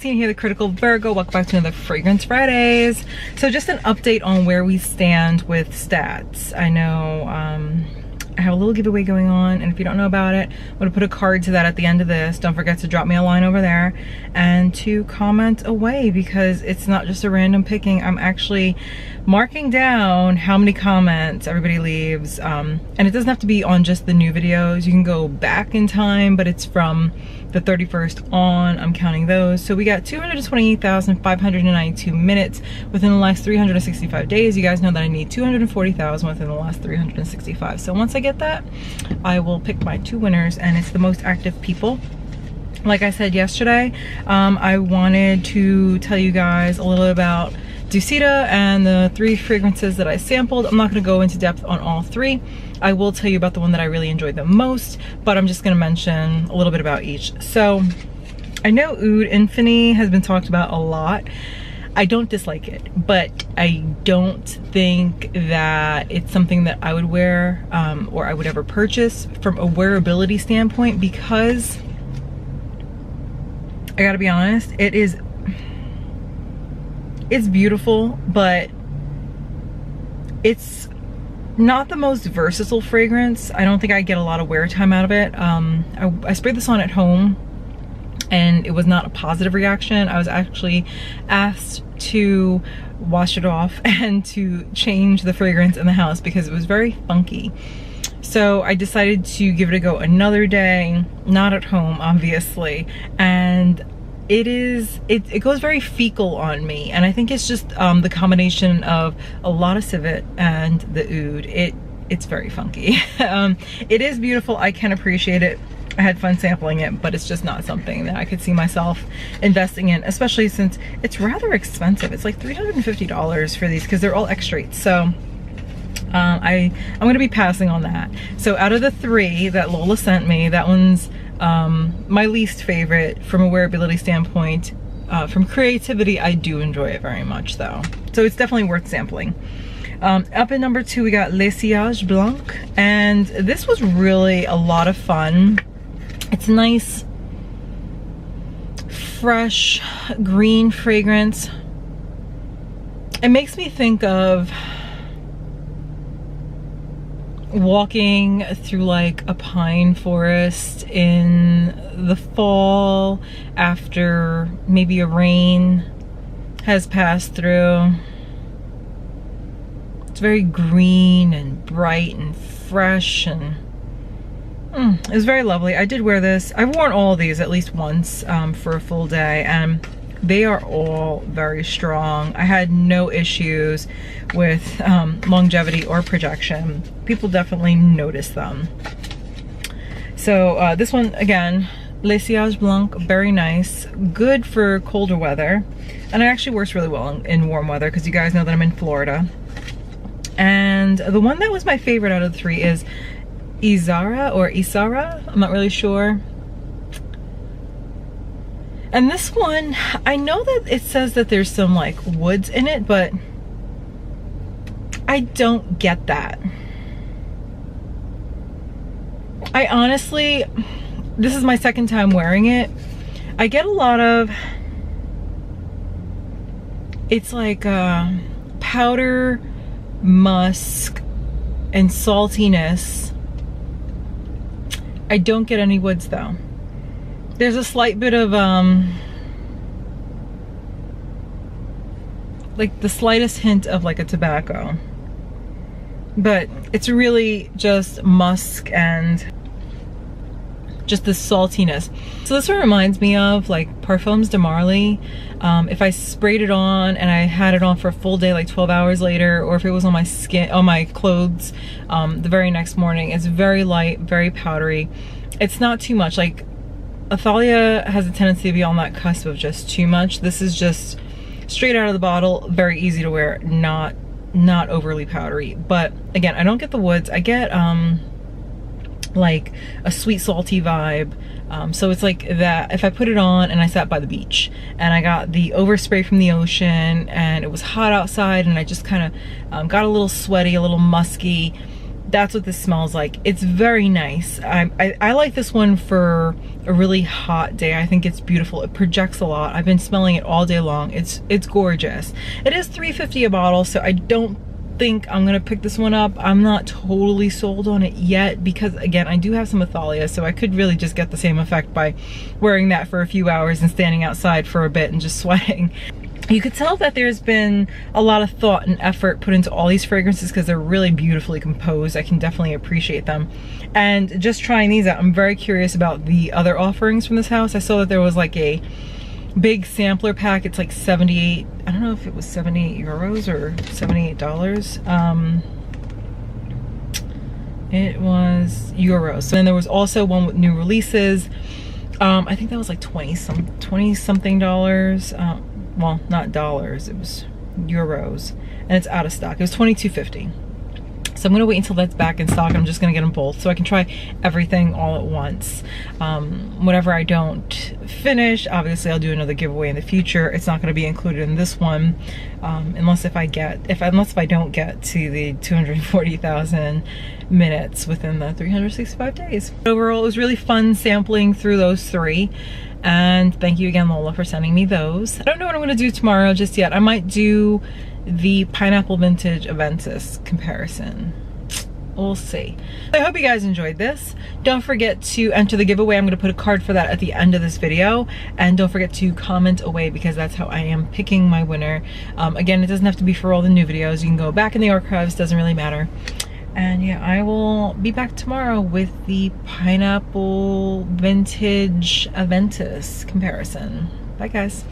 Christine here, the Critical Virgo. Welcome back to another Fragrance Fridays. So just an update on where we stand with stats. I know I have a little giveaway going on, and if you don't know about it, I'm gonna put a card to that at the end of this. Don't forget to drop me a line over there and to comment away, because it's not just a random picking. I'm actually marking down how many comments everybody leaves, and it doesn't have to be on just the new videos. You can go back in time, but it's from the 31st on. I'm counting those. So we got 228,592 minutes within the last 365 days. You guys know that I need 240,000 within the last 365. So once I get that, I will pick my two winners, and it's the most active people. Like I said yesterday, I wanted to tell you guys a little about Dusita and the 3 fragrances that I sampled. I'm not going to go into depth on all 3. I will tell you about the one that I really enjoyed the most, but I'm just going to mention a little bit about each. So I know Oud Infinity has been talked about a lot. I don't dislike it, but I don't think that it's something that I would wear or I would ever purchase from a wearability standpoint, because I gotta be honest, it's beautiful, but it's not the most versatile fragrance. I don't think I get a lot of wear time out of it. I sprayed this on at home, and it was not a positive reaction. I was actually asked to wash it off and to change the fragrance in the house because it was very funky. So I decided to give it a go another day, not at home obviously, and it goes very fecal on me, and I think it's just the combination of a lot of civet and the oud. It's very funky. It is beautiful. I can appreciate it. I had fun sampling it, but it's just not something that I could see myself investing in, especially since it's rather expensive. It's like $350 for these because they're all extract. So I'm gonna be passing on that. So out of the 3 that Lola sent me, that one's my least favorite from a wearability standpoint. From creativity, I do enjoy it very much though. So it's definitely worth sampling. Up in number 2, we got Le Sillage Blanc, and this was really a lot of fun. It's nice, fresh, green fragrance. It makes me think of walking through like a pine forest in the fall after maybe a rain has passed through. It's very green and bright and fresh, and it was very lovely. I did wear this. I've worn all of these at least once for a full day, and they are all very strong. I had no issues with longevity or projection. People definitely notice them. So this one, again, Le Sillage Blanc, very nice. Good for colder weather. And it actually works really well in warm weather, because you guys know that I'm in Florida. And the one that was my favorite out of the 3 is Isara or Isara. I'm not really sure. And this one, I know that it says that there's some like woods in it, but I don't get that. I honestly, this is my second time wearing it. I get a lot of, it's like powder, musk, and saltiness. I don't get any woods though. There's a slight bit of like the slightest hint of like a tobacco, but it's really just musk and just the saltiness. So this one reminds me of like Parfums de Marly. If I sprayed it on and I had it on for a full day, like 12 hours later, or if it was on my skin, on my clothes the very next morning. It's very light, very powdery. It's not too much. Like Athalia has a tendency to be on that cusp of just too much. This is just straight out of the bottle, very easy to wear, not overly powdery. But again, I don't get the woods. I get like a sweet salty vibe. So it's like that if I put it on and I sat by the beach and I got the overspray from the ocean and it was hot outside and I just kind of got a little sweaty, a little musky, that's what this smells like. It's very nice. I like this one for a really hot day. I think it's beautiful. It projects a lot. I've been smelling it all day long. It's gorgeous. It is $3.50 a bottle, so I don't think I'm gonna pick this one up. I'm not totally sold on it yet because, again, I do have some Athalia, so I could really just get the same effect by wearing that for a few hours and standing outside for a bit and just sweating. You could tell that there's been a lot of thought and effort put into all these fragrances because they're really beautifully composed. I can definitely appreciate them. And just trying these out, I'm very curious about the other offerings from this house. I saw that there was like a big sampler pack. It's like 78, I don't know if it was 78 euros or $78. It was euros. So then there was also one with new releases. I think that was like 20 something dollars. Well, not dollars, it was euros, and it's out of stock. It was $22.50. So I'm gonna wait until that's back in stock. I'm just gonna get them both so I can try everything all at once. Whatever I don't finish, obviously I'll do another giveaway in the future. It's not gonna be included in this one, unless if I don't get to the 240,000 minutes within the 365 days. Overall, it was really fun sampling through those three. And thank you again, Lola, for sending me those. I don't know what I'm gonna do tomorrow just yet. I might do the Pineapple Vintage Aventus comparison. We'll see. I hope you guys enjoyed this. Don't forget to enter the giveaway. I'm gonna put a card for that at the end of this video. And don't forget to comment away because that's how I am picking my winner. Again, it doesn't have to be for all the new videos. You can go back in the archives, doesn't really matter. And yeah, I will be back tomorrow with the Pineapple Vintage Aventus comparison. Bye guys.